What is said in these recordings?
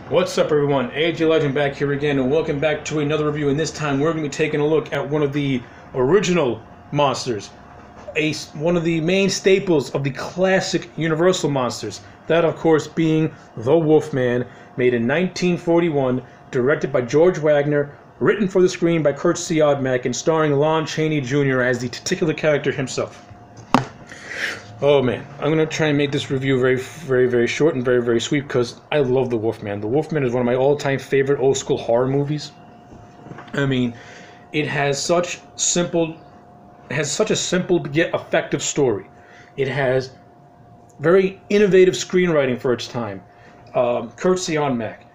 What's up, everyone? AJ Legend back here again, and welcome back to another review. And this time we're going to be taking a look at one of the original monsters, one of the main staples of the classic Universal monsters. That, of course, being the Wolfman, made in 1941, directed by George Wagner, written for the screen by Kurt Siodmak, and starring Lon Chaney Jr. as the titular character himself. Oh man, I'm going to try and make this review very short and very sweet because I love The Wolfman. The Wolfman is one of my all-time favorite old-school horror movies. I mean, it has such a simple yet effective story. It has very innovative screenwriting for its time. Kurt Siodmak,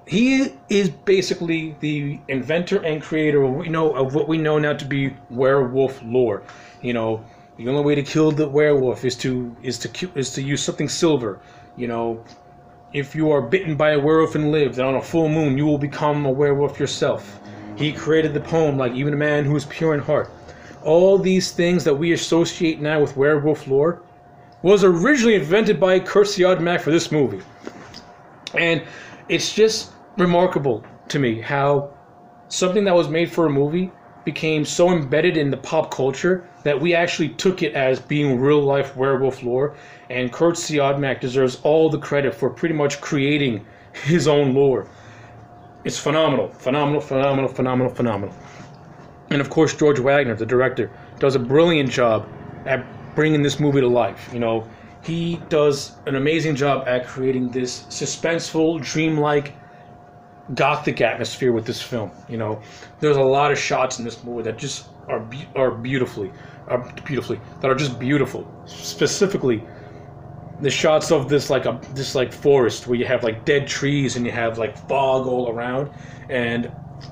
he is basically the inventor and creator of what we know now to be werewolf lore. You know, the only way to kill the werewolf is to use something silver. You know, if you are bitten by a werewolf and live, then on a full moon you will become a werewolf yourself. He created the poem, like even a man who is pure in heart. All these things that we associate now with werewolf lore was originally invented by Kurt Siodmak for this movie. And it's just remarkable to me how something that was made for a movie became so embedded in the pop culture that we actually took it as being real-life werewolf lore, and Kurt Siodmak deserves all the credit for pretty much creating his own lore. It's phenomenal. And of course, George Wagner, the director, does a brilliant job at bringing this movie to life. You know, he does an amazing job at creating this suspenseful, dreamlike, gothic atmosphere with this film. You know, there's a lot of shots in this movie that just are just beautiful. Specifically, the shots of this forest where you have like dead trees and you have like fog all around, and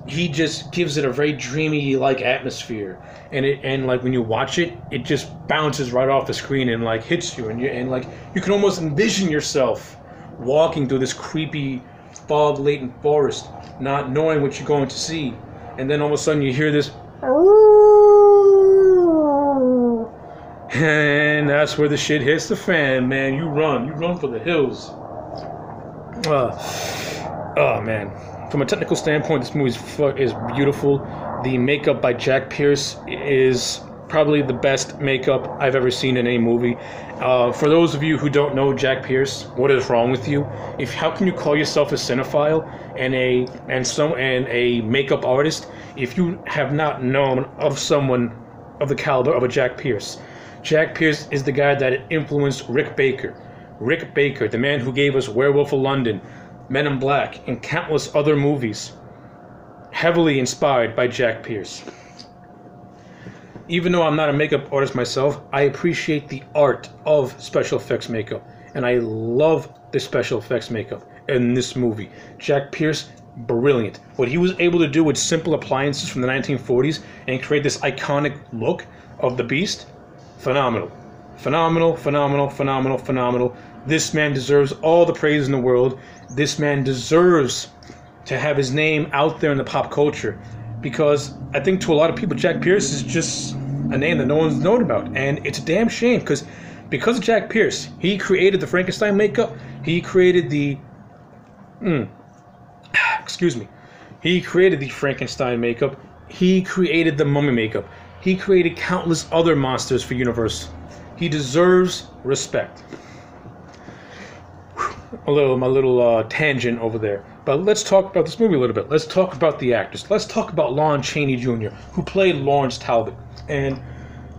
he just gives it a very dreamy like atmosphere. And like when you watch it, it just bounces right off the screen and like hits you, and you can almost envision yourself walking through this creepy fog-laden forest, not knowing what you're going to see, and then all of a sudden you hear this, and that's where the shit hits the fan, man. You run for the hills. Oh man, from a technical standpoint, this movie is beautiful. The makeup by Jack Pierce is probably the best makeup I've ever seen in any movie. For those of you who don't know Jack Pierce, what is wrong with you? How can you call yourself a cinephile and a makeup artist if you have not known of someone of the caliber of a Jack Pierce? Jack Pierce is the guy that influenced Rick Baker. Rick Baker, the man who gave us Werewolf of London, Men in Black, and countless other movies, heavily inspired by Jack Pierce. Even though I'm not a makeup artist myself, I appreciate the art of special effects makeup, and I love the special effects makeup in this movie. Jack Pierce, brilliant. What he was able to do with simple appliances from the 1940s and create this iconic look of the Beast, phenomenal. Phenomenal. This man deserves all the praise in the world. This man deserves to have his name out there in the pop culture, because I think to a lot of people, Jack Pierce is just a name that no one's known about, and it's a damn shame, because of Jack Pierce, he created the Frankenstein makeup, he created the he created the Frankenstein makeup, he created the Mummy makeup, he created countless other monsters for Universal. He deserves respect. My little tangent over there. But let's talk about this movie a little bit. Let's talk about the actors. Let's talk about Lon Chaney Jr., who played Lawrence Talbot. And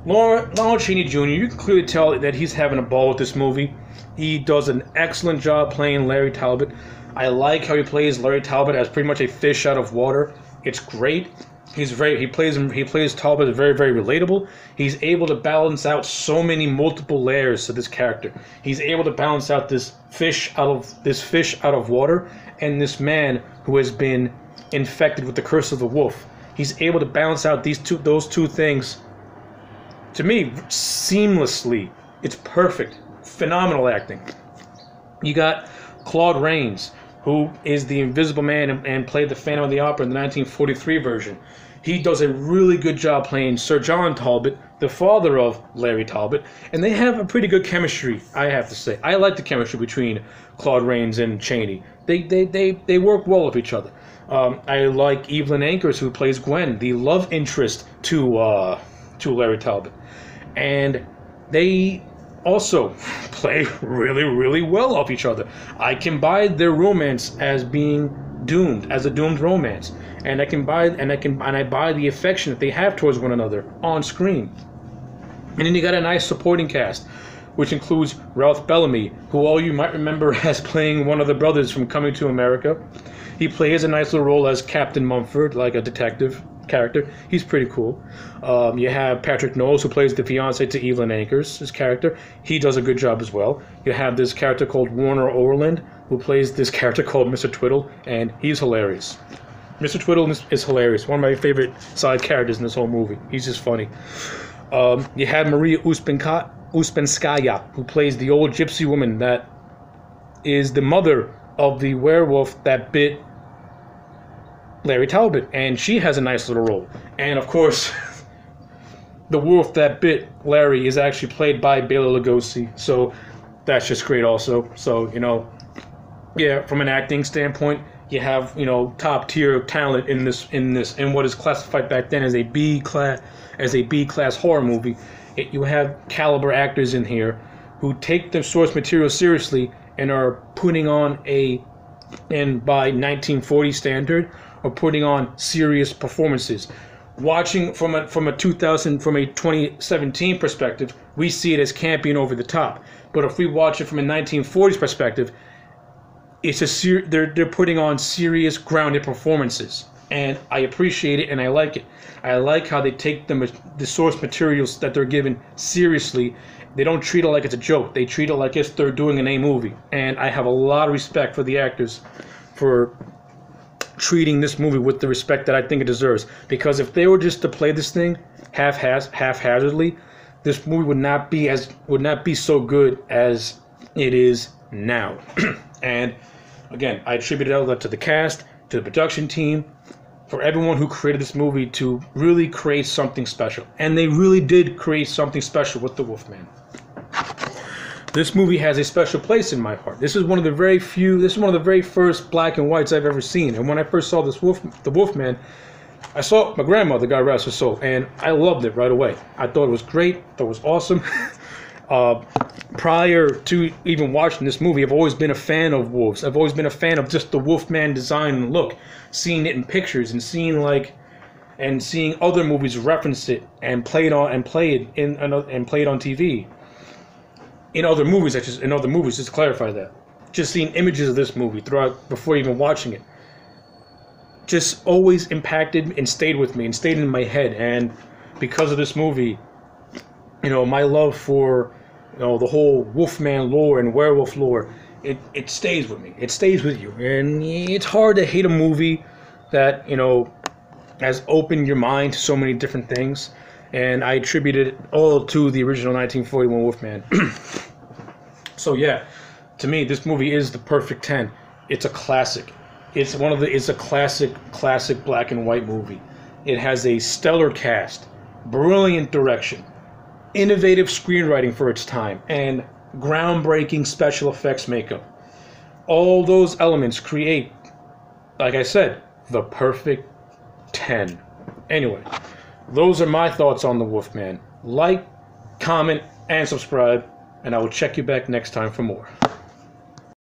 Lon Chaney Jr., you can clearly tell that he's having a ball with this movie. He does an excellent job playing Larry Talbot. I like how he plays Larry Talbot as pretty much a fish out of water. It's great. He plays Talbot very relatable. He's able to balance out so many multiple layers to this character. He's able to balance out this fish out of water, and this man who has been infected with the curse of the wolf. He's able to balance out those two things, to me, seamlessly. It's perfect. Phenomenal acting. You got Claude Rains, who is the Invisible Man and played the Phantom of the Opera in the 1943 version. He does a really good job playing Sir John Talbot, the father of Larry Talbot, and they have a pretty good chemistry, I have to say. I like the chemistry between Claude Rains and Chaney. They work well with each other. I like Evelyn Ankers, who plays Gwen, the love interest to Larry Talbot. And they also play really, really well off each other. I can buy their romance as being doomed, as a doomed romance, and I buy the affection that they have towards one another on screen. And then you got a nice supporting cast, which includes Ralph Bellamy, who all you might remember as playing one of the brothers from Coming to America. He plays a nice little role as Captain Mumford, like a detective character. He's pretty cool. You have Patrick Knowles, who plays the fiance to Evelyn Ankers, his character. He does a good job as well. You have this character called Warner Orland, who plays this character called Mr. Twiddle, and he's hilarious. Mr. Twiddle is hilarious. One of my favorite side characters in this whole movie. He's just funny. You have Maria Uspenskaya, who plays the old gypsy woman that is the mother of the werewolf that bit Larry Talbot, and she has a nice little role. And of course, the wolf that bit Larry is actually played by Bela Lugosi, so that's just great also. So, yeah, from an acting standpoint, you have, top tier talent in what is classified back then as a B class horror movie. You have caliber actors in here who take the source material seriously and are putting on and by 1940 standard, are putting on serious performances. Watching from a 2017 perspective, we see it as campy and over the top. But if we watch it from a 1940s perspective, they're putting on serious, grounded performances, and I appreciate it and I like it. I like how they take the source materials that they're given seriously. They don't treat it like it's a joke. They treat it like if they're doing an A movie, and I have a lot of respect for the actors for treating this movie with the respect that I think it deserves. Because if they were just to play this thing haphazardly, this movie would not be so good as it is now. And again, I attribute all that to the cast, to the production team, for everyone who created this movie to really create something special. And they really did create something special with The Wolfman. This movie has a special place in my heart. This is one of the very first black and whites I've ever seen. And when I first saw The Wolfman, I saw my grandmother, God rest her soul, and I loved it right away. I thought it was great, thought it was awesome. Prior to even watching this movie, I've always been a fan of wolves. I've always been a fan of just the Wolfman design and look, seeing it in pictures and seeing other movies reference it and play it on TV. In other movies, just to clarify that, just seeing images of this movie throughout before even watching it, just always impacted and stayed with me and stayed in my head. And because of this movie, my love for the whole Wolfman lore and werewolf lore, it stays with me. It stays with you, and it's hard to hate a movie that has opened your mind to so many different things. And I attribute it all to the original 1941 Wolfman. So yeah, to me, this movie is the perfect 10. It's a classic. It's a classic black and white movie. It has a stellar cast, brilliant direction, innovative screenwriting for its time, and groundbreaking special effects makeup. All those elements create, like I said, the perfect 10. Anyway, those are my thoughts on The Wolfman. Like, comment, and subscribe, and I will check you back next time for more.